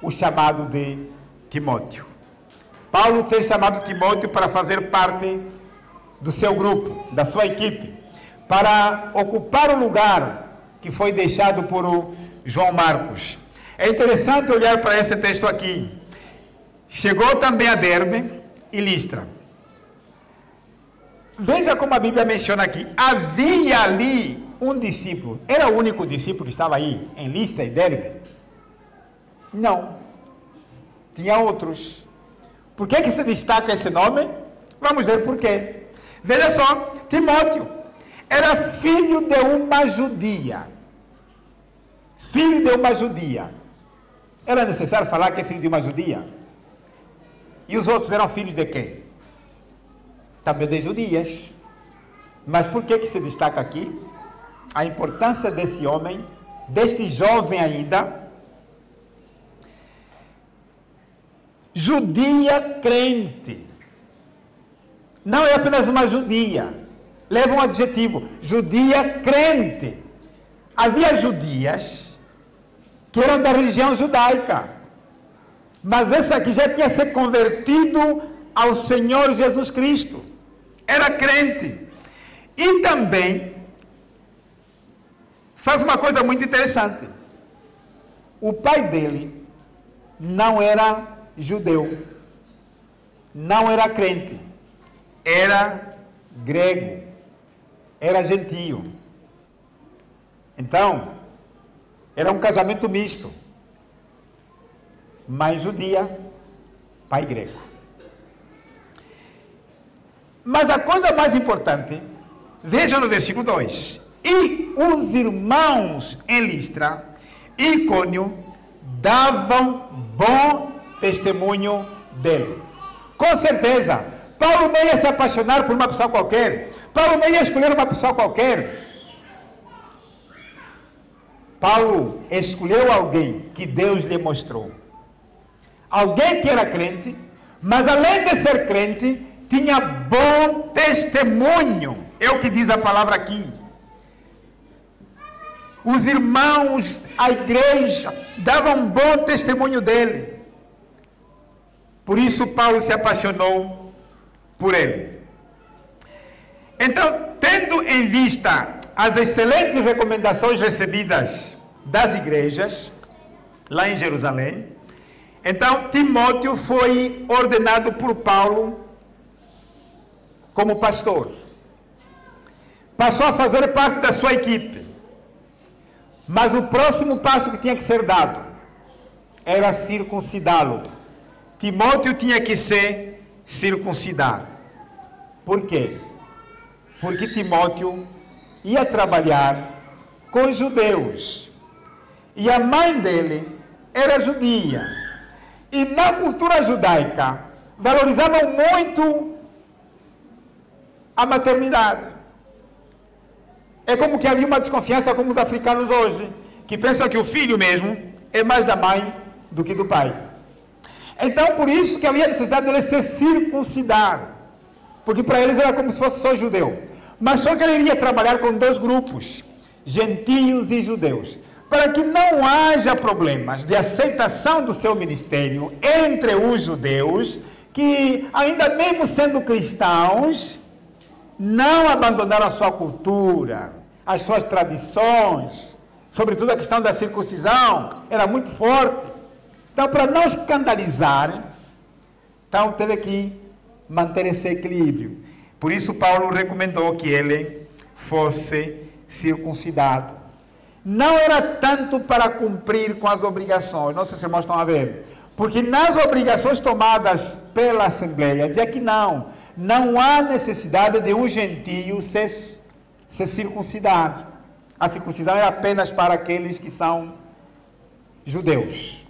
o chamado de Timóteo. Paulo ter chamado Timóteo para fazer parte do seu grupo, da sua equipe, para ocupar o lugar que foi deixado por João Marcos. É interessante olhar para esse texto aqui. Chegou também a Derbe e Listra. Veja como a Bíblia menciona aqui. Havia ali um discípulo. Era o único discípulo que estava aí, em Listra e Derbe? Não. Tinha outros. Por que se destaca esse nome? Vamos ver por quê. Veja só, Timóteo era filho de uma judia. Filho de uma judia. Era necessário falar que é filho de uma judia? E os outros eram filhos de quem? Também de judias. Mas por que se destaca aqui a importância desse homem, deste jovem ainda, judia crente? Não é apenas uma judia, leva um adjetivo, judia crente. Havia judias que eram da religião judaica, mas essa aqui já tinha se convertido ao Senhor Jesus Cristo, era crente. E também faz uma coisa muito interessante. O pai dele não era judeu, não era crente, era grego, era gentio. Então, era um casamento misto. Mãe judia, pai grego. Mas a coisa mais importante, veja no versículo 2. E os irmãos em Listra e Icônio davam bom testemunho dele. Com certeza, Paulo não ia se apaixonar por uma pessoa qualquer. Paulo não ia escolher uma pessoa qualquer. Paulo escolheu alguém que Deus lhe mostrou. Alguém que era crente, mas além de ser crente, tinha bom testemunho. É o que diz a palavra aqui. Os irmãos, a igreja, davam bom testemunho dele. Por isso Paulo se apaixonou por ele. Então, tendo em vista as excelentes recomendações recebidas das igrejas, lá em Jerusalém, então Timóteo foi ordenado por Paulo como pastor. Passou a fazer parte da sua equipe. Mas o próximo passo que tinha que ser dado era circuncidá-lo. Timóteo tinha que ser circuncidado. Por quê? Porque Timóteo ia trabalhar com os judeus. E a mãe dele era judia. E na cultura judaica, valorizavam muito a maternidade. É como que havia uma desconfiança como os africanos hoje, que pensam que o filho mesmo é mais da mãe do que do pai. Então, por isso que havia necessidade dele ser circuncidado. Porque para eles era como se fosse só judeu. Mas só que ele iria trabalhar com dois grupos, gentios e judeus, para que não haja problemas de aceitação do seu ministério entre os judeus, que ainda mesmo sendo cristãos, não abandonaram a sua cultura, as suas tradições, sobretudo a questão da circuncisão, era muito forte. Então, para não escandalizar, então teve que manter esse equilíbrio. Por isso, Paulo recomendou que ele fosse circuncidado. Não era tanto para cumprir com as obrigações, nossos irmãos estão a ver, porque nas obrigações tomadas pela Assembleia, dizia que não há necessidade de um gentio se circuncidar. A circuncisão é apenas para aqueles que são judeus,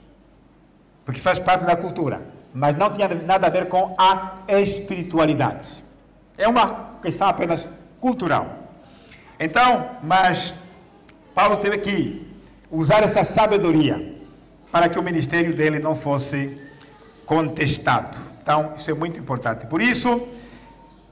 porque faz parte da cultura, mas não tinha nada a ver com a espiritualidade. É uma questão apenas cultural. Então, mas Paulo teve que usar essa sabedoria para que o ministério dele não fosse contestado. Então, isso é muito importante. Por isso,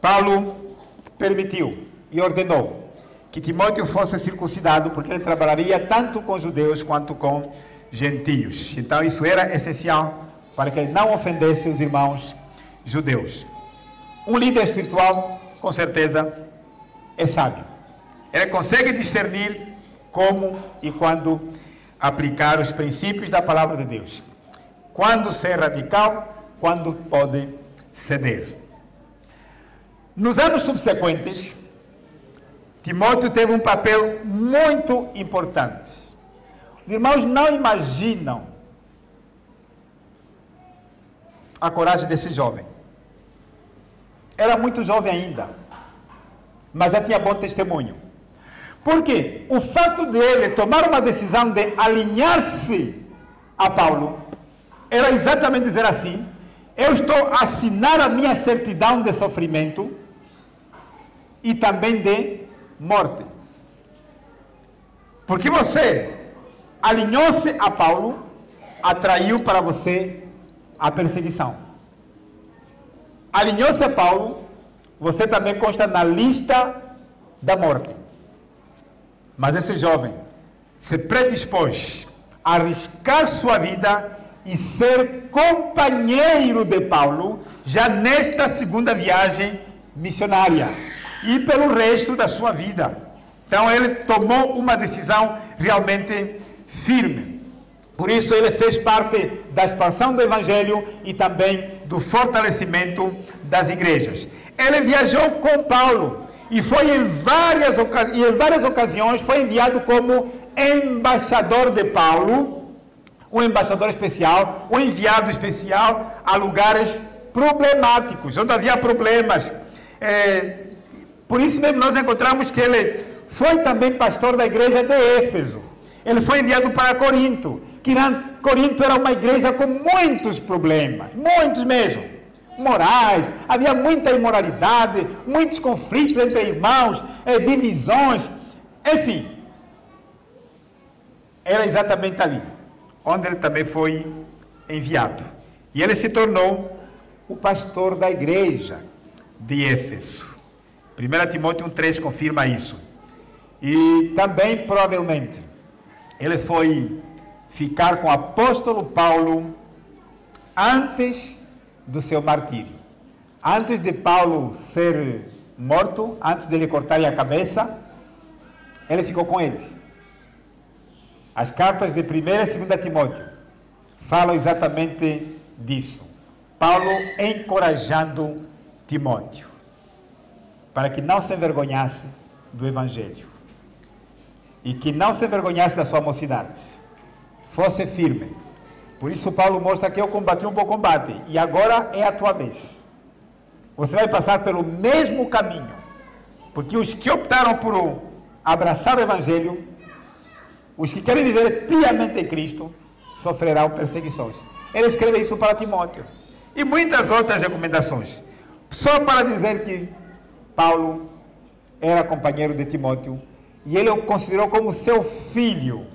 Paulo permitiu e ordenou que Timóteo fosse circuncidado, porque ele trabalharia tanto com judeus quanto com gentios. Então, isso era essencial para que ele não ofendesse os irmãos judeus. Um líder espiritual, com certeza, é sábio. Ele consegue discernir como e quando aplicar os princípios da palavra de Deus. Quando ser radical, quando pode ceder. Nos anos subsequentes, Timóteo teve um papel muito importante. Os irmãos não imaginam a coragem desse jovem. Era muito jovem ainda, mas já tinha bom testemunho. Porque o fato dele tomar uma decisão de alinhar-se a Paulo era exatamente dizer assim: eu estou a assinar a minha certidão de sofrimento e também de morte. Porque você alinhou-se a Paulo, atraiu para você a perseguição. Alinhou-se a Paulo, você também consta na lista da morte. Mas esse jovem se predispôs a arriscar sua vida e ser companheiro de Paulo já nesta segunda viagem missionária e pelo resto da sua vida. Então ele tomou uma decisão realmente firme. Por isso ele fez parte da expansão do Evangelho e também do fortalecimento das igrejas. Ele viajou com Paulo e foi em várias ocasiões foi enviado como embaixador de Paulo, um embaixador especial, um enviado especial a lugares problemáticos, onde havia problemas. Por isso mesmo nós encontramos que ele foi também pastor da igreja de Éfeso. Ele foi enviado para Corinto, que Corinto era uma igreja com muitos problemas, muitos mesmo. morais, havia muita imoralidade, muitos conflitos entre irmãos, divisões, enfim. Era exatamente ali, onde ele também foi enviado. E ele se tornou o pastor da igreja de Éfeso. 1 Timóteo 1,3 confirma isso. E também, provavelmente, ele foi ficar com o apóstolo Paulo antes do seu martírio. Antes de Paulo ser morto, antes de lhe cortarem a cabeça, ele ficou com ele. As cartas de 1 e 2 Timóteo falam exatamente disso. Paulo encorajando Timóteo para que não se envergonhasse do Evangelho e que não se envergonhasse da sua mocidade, fosse firme. Por isso Paulo mostra que eu combati um bom combate e agora é a tua vez. Você vai passar pelo mesmo caminho, porque os que optaram por abraçar o Evangelho, os que querem viver piamente em Cristo, sofrerão perseguições. Ele escreve isso para Timóteo. E muitas outras recomendações. Só para dizer que Paulo era companheiro de Timóteo e ele o considerou como seu filho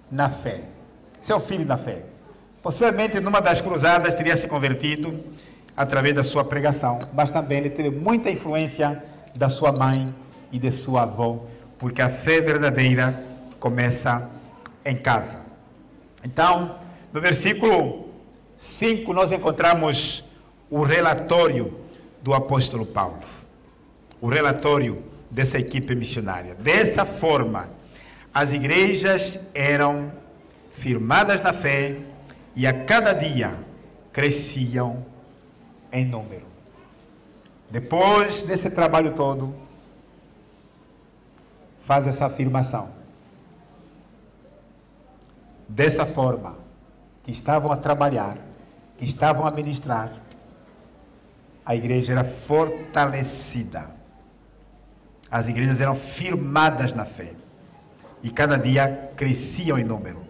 na fé. Seu filho na fé. Possivelmente, numa das cruzadas, teria se convertido através da sua pregação, mas também ele teve muita influência da sua mãe e de sua avó, porque a fé verdadeira começa em casa. Então, no versículo 5, nós encontramos o relatório do apóstolo Paulo, o relatório dessa equipe missionária. Dessa forma, as igrejas eram firmadas na fé e a cada dia cresciam em número. Depois desse trabalho todo, faz essa afirmação. Dessa forma, que estavam a trabalhar, que estavam a ministrar, a igreja era fortalecida. As igrejas eram firmadas na fé. E cada dia cresciam em número.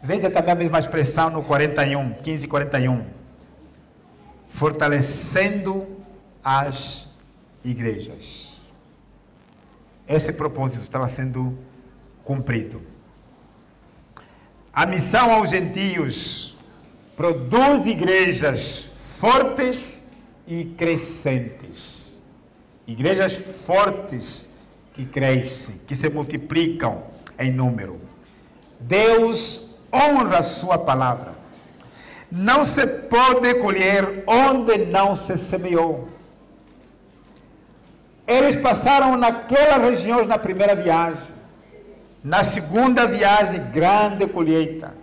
Veja também a mesma expressão no 41, 15 e 41. Fortalecendo as igrejas. Esse propósito estava sendo cumprido. A missão aos gentios produz igrejas fortes e crescentes. Igrejas fortes que crescem, que se multiplicam em número. Deus honra a sua palavra. Não se pode colher onde não se semeou. Eles passaram naquelas regiões na primeira viagem. Na segunda viagem, grande colheita.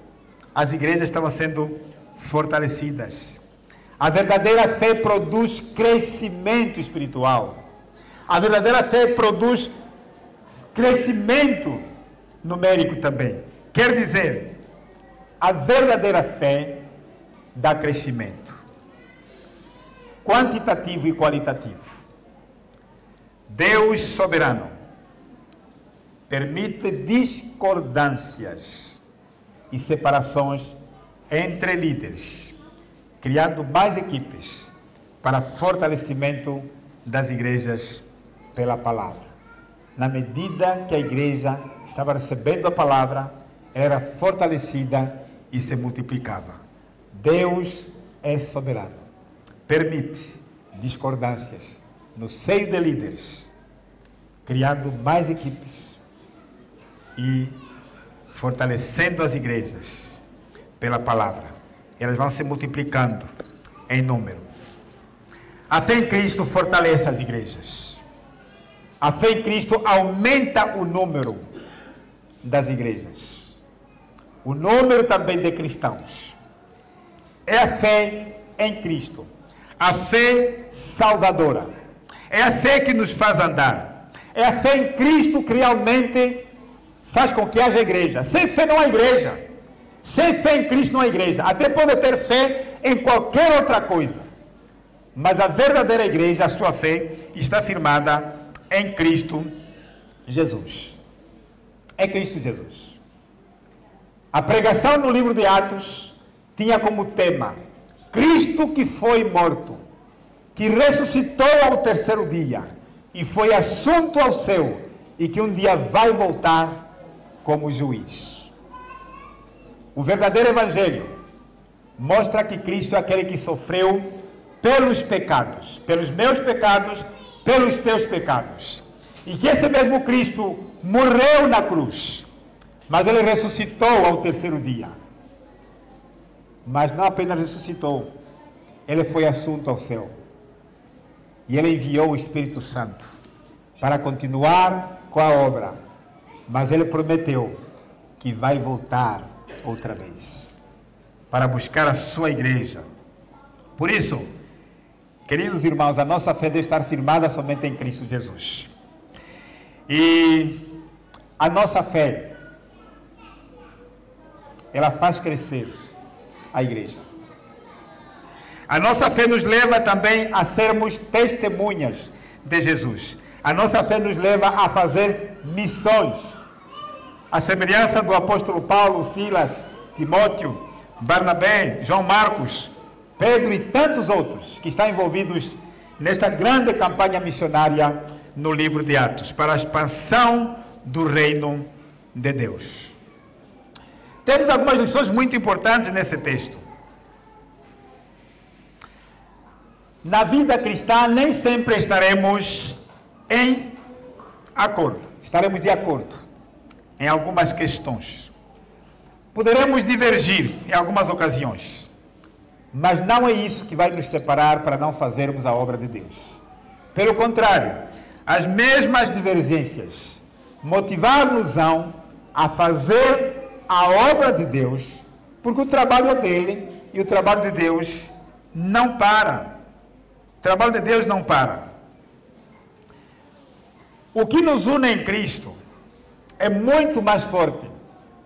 As igrejas estavam sendo fortalecidas. A verdadeira fé produz crescimento espiritual. A verdadeira fé produz crescimento numérico também. Quer dizer, a verdadeira fé dá crescimento quantitativo e qualitativo. Deus soberano permite discordâncias e separações entre líderes, criando mais equipes para fortalecimento das igrejas pela palavra. Na medida que a igreja estava recebendo a palavra, era fortalecida e se multiplicava. Deus é soberano. Permite discordâncias no seio de líderes, criando mais equipes e fortalecendo as igrejas pela palavra. Elas vão se multiplicando em número. A fé em Cristo fortalece as igrejas. A fé em Cristo aumenta o número das igrejas. O número também de cristãos. É a fé em Cristo. A fé salvadora. É a fé que nos faz andar. É a fé em Cristo que realmente faz com que haja igreja. Sem fé não há igreja. Sem fé em Cristo não há igreja. Até pode ter fé em qualquer outra coisa. Mas a verdadeira igreja, a sua fé, está firmada em Cristo Jesus. É Cristo Jesus. A pregação no livro de Atos tinha como tema Cristo que foi morto que ressuscitou ao terceiro dia e foi assunto ao céu e que um dia vai voltar como juiz. O verdadeiro evangelho mostra que Cristo é aquele que sofreu pelos pecados, pelos meus pecados, pelos teus pecados. E que esse mesmo Cristo morreu na cruz, mas ele ressuscitou ao terceiro dia. Mas não apenas ressuscitou, ele foi assunto ao céu. E ele enviou o Espírito Santo para continuar com a obra. Mas ele prometeu que vai voltar outra vez para buscar a sua igreja. Por isso, queridos irmãos, a nossa fé deve estar firmada somente em Cristo Jesus. E a nossa fé, ela faz crescer a igreja. A nossa fé nos leva também a sermos testemunhas de Jesus. A nossa fé nos leva a fazer missões. A semelhança do apóstolo Paulo, Silas, Timóteo, Barnabé, João Marcos, Pedro e tantos outros que estão envolvidos nesta grande campanha missionária no livro de Atos, para a expansão do reino de Deus. Temos algumas lições muito importantes nesse texto. Na vida cristã, nem sempre estaremos em acordo. Estaremos de acordo em algumas questões. Poderemos divergir em algumas ocasiões. Mas não é isso que vai nos separar para não fazermos a obra de Deus. Pelo contrário, as mesmas divergências motivar-nos-ão a fazer a obra de Deus, porque o trabalho é dele e o trabalho de Deus não para. O trabalho de Deus não para. O que nos une em Cristo é muito mais forte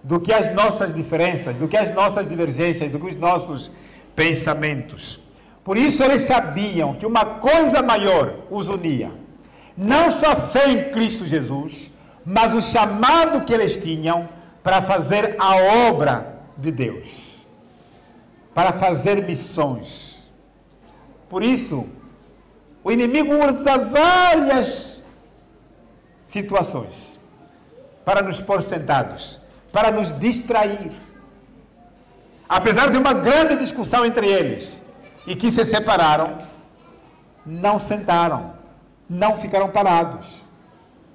do que as nossas diferenças, do que as nossas divergências, do que os nossos pensamentos. Por isso eles sabiam que uma coisa maior os unia. Não só a fé em Cristo Jesus, mas o chamado que eles tinham para fazer a obra de Deus, para fazer missões. Por isso, o inimigo usa várias situações para nos pôr sentados, para nos distrair. Apesar de uma grande discussão entre eles, e que se separaram, não sentaram, não ficaram parados.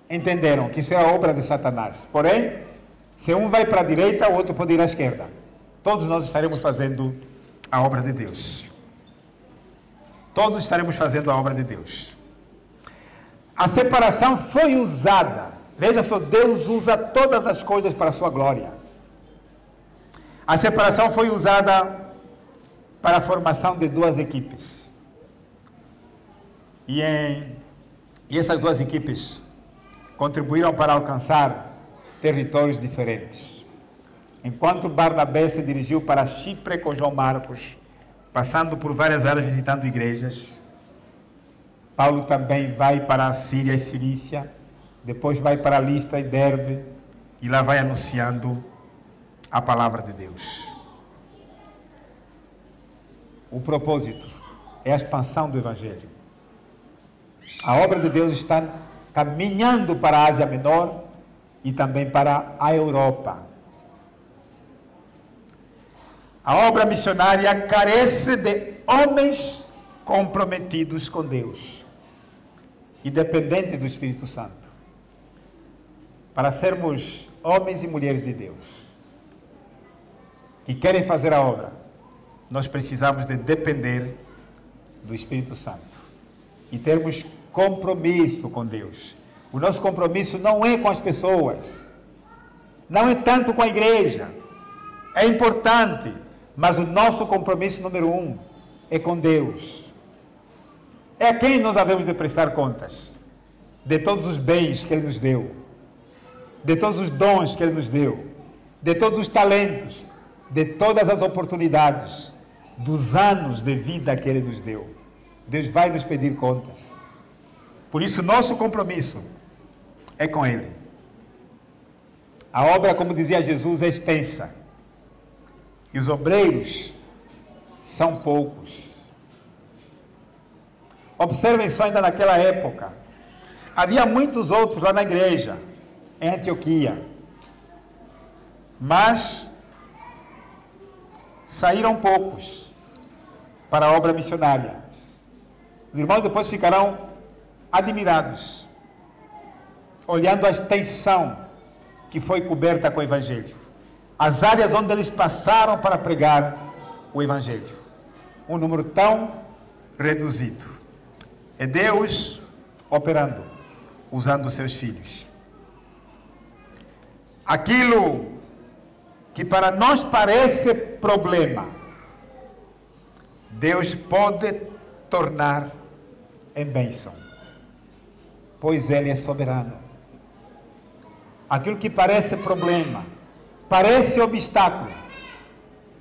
Entenderam que isso é a obra de Satanás. Porém, se um vai para a direita, o outro pode ir à esquerda. Todos nós estaremos fazendo a obra de Deus. Todos estaremos fazendo a obra de Deus. A separação foi usada. Veja só, Deus usa todas as coisas para a sua glória. A separação foi usada para a formação de duas equipes. E essas duas equipes contribuíram para alcançar territórios diferentes. Enquanto Barnabé se dirigiu para Chipre com João Marcos, passando por várias áreas visitando igrejas, Paulo também vai para a Síria e Cilícia, depois vai para Listra e Derbe, e lá vai anunciando a palavra de Deus. O propósito é a expansão do Evangelho. A obra de Deus está caminhando para a Ásia Menor e também para a Europa. A obra missionária carece de homens comprometidos com Deus e dependentes do Espírito Santo. Para sermos homens e mulheres de Deus que querem fazer a obra, nós precisamos de depender do Espírito Santo e termos compromisso com Deus. O nosso compromisso não é com as pessoas, não é tanto com a igreja. É importante, mas o nosso compromisso número 1 é com Deus. É a quem nós havemos de prestar contas de todos os bens que Ele nos deu, de todos os dons que Ele nos deu, de todos os talentos, de todas as oportunidades, dos anos de vida que Ele nos deu. Deus vai nos pedir contas. Por isso, nosso compromisso é com Ele. A obra, como dizia Jesus, é extensa. E os obreiros são poucos. Observem só, ainda naquela época, havia muitos outros lá na igreja, em Antioquia, mas saíram poucos para a obra missionária. Os irmãos depois ficarão admirados, olhando a extensão que foi coberta com o Evangelho, as áreas onde eles passaram para pregar o Evangelho. Um número tão reduzido. É Deus operando, usando os seus filhos. Aquilo que para nós parece problema, Deus pode tornar em bênção, pois Ele é soberano. Aquilo que parece problema, parece obstáculo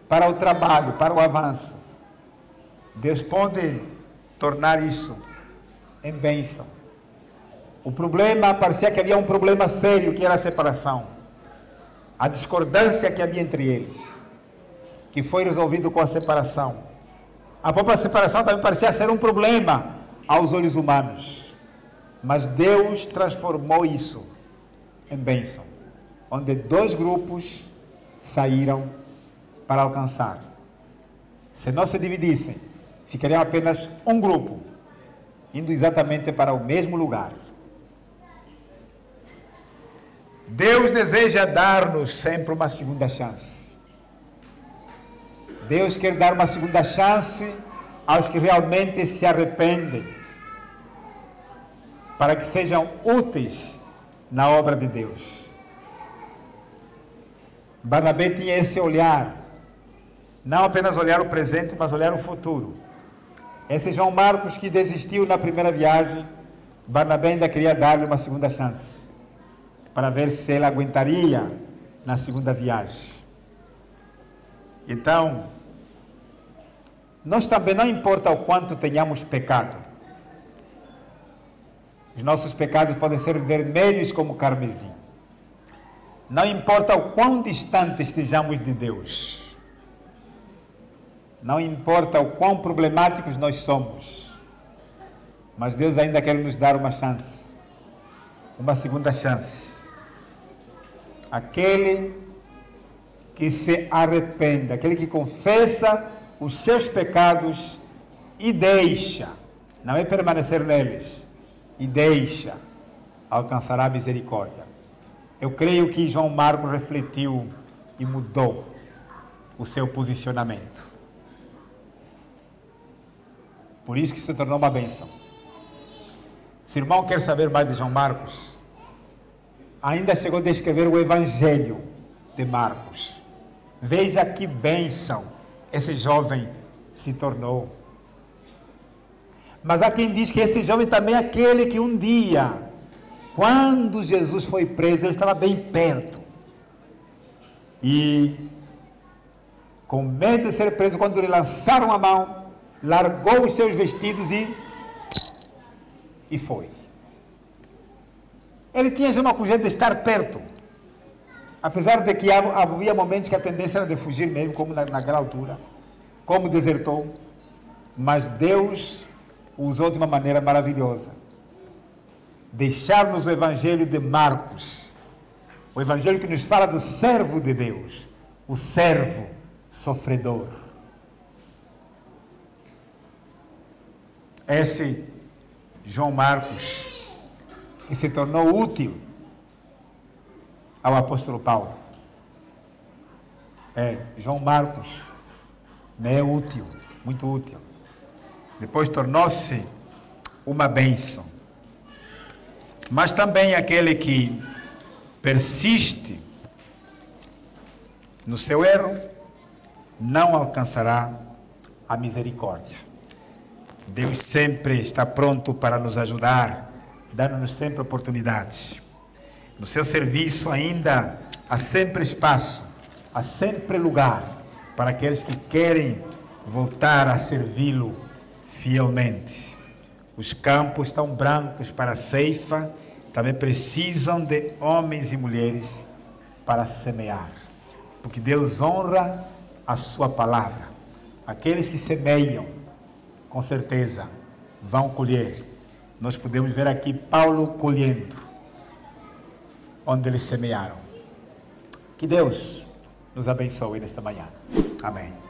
para o trabalho, para o avanço, Deus pode tornar isso em bênção. O problema, parecia que havia um problema sério, que era a separação, a discordância que havia entre eles, que foi resolvido com a separação. A própria separação também parecia ser um problema aos olhos humanos, mas Deus transformou isso em bênção, onde dois grupos saíram para alcançar. Se não se dividissem, ficaria apenas um grupo, indo exatamente para o mesmo lugar. Deus deseja dar-nos sempre uma segunda chance. Deus quer dar uma segunda chance aos que realmente se arrependem, para que sejam úteis na obra de Deus. Barnabé tinha esse olhar, não apenas olhar o presente, mas olhar o futuro. Esse João Marcos que desistiu na primeira viagem, Barnabé ainda queria dar-lhe uma segunda chance, para ver se ele aguentaria na segunda viagem. Então, nós também, não importa o quanto tenhamos pecado, os nossos pecados podem ser vermelhos como carmesim. Não importa o quão distante estejamos de Deus, não importa o quão problemáticos nós somos, mas Deus ainda quer nos dar uma chance, uma segunda chance. Aquele que se arrepende, aquele que confessa os seus pecados e deixa, não é permanecer neles, e deixa, alcançará a misericórdia. Eu creio que João Marcos refletiu e mudou o seu posicionamento. Por isso que se tornou uma bênção. Se o irmão quer saber mais de João Marcos, ainda chegou a descrever o Evangelho de Marcos. Veja que bênção esse jovem se tornou. Mas há quem diz que esse jovem também é aquele que um dia, quando Jesus foi preso, ele estava bem perto. E, com medo de ser preso, quando lhe lançaram a mão, largou os seus vestidos e foi. Ele tinha já uma coisa de estar perto, apesar de que havia momentos que a tendência era de fugir mesmo, como naquela altura, como desertou, mas Deus o usou de uma maneira maravilhosa. Deixar-nos o Evangelho de Marcos, o Evangelho que nos fala do servo de Deus, o servo sofredor. Esse João Marcos, que se tornou útil ao apóstolo Paulo. João Marcos me é útil, muito útil. Depois tornou-se uma bênção. Mas também aquele que persiste no seu erro não alcançará a misericórdia. Deus sempre está pronto para nos ajudar, dando-nos sempre oportunidades. No seu serviço ainda há sempre espaço, há sempre lugar para aqueles que querem voltar a servi-lo fielmente. Os campos estão brancos para a ceifa, também precisam de homens e mulheres para semear, porque Deus honra a sua palavra. Aqueles que semeiam, com certeza, vão colher. Nós podemos ver aqui Paulo colhendo onde eles semearam. Que Deus nos abençoe nesta manhã. Amém.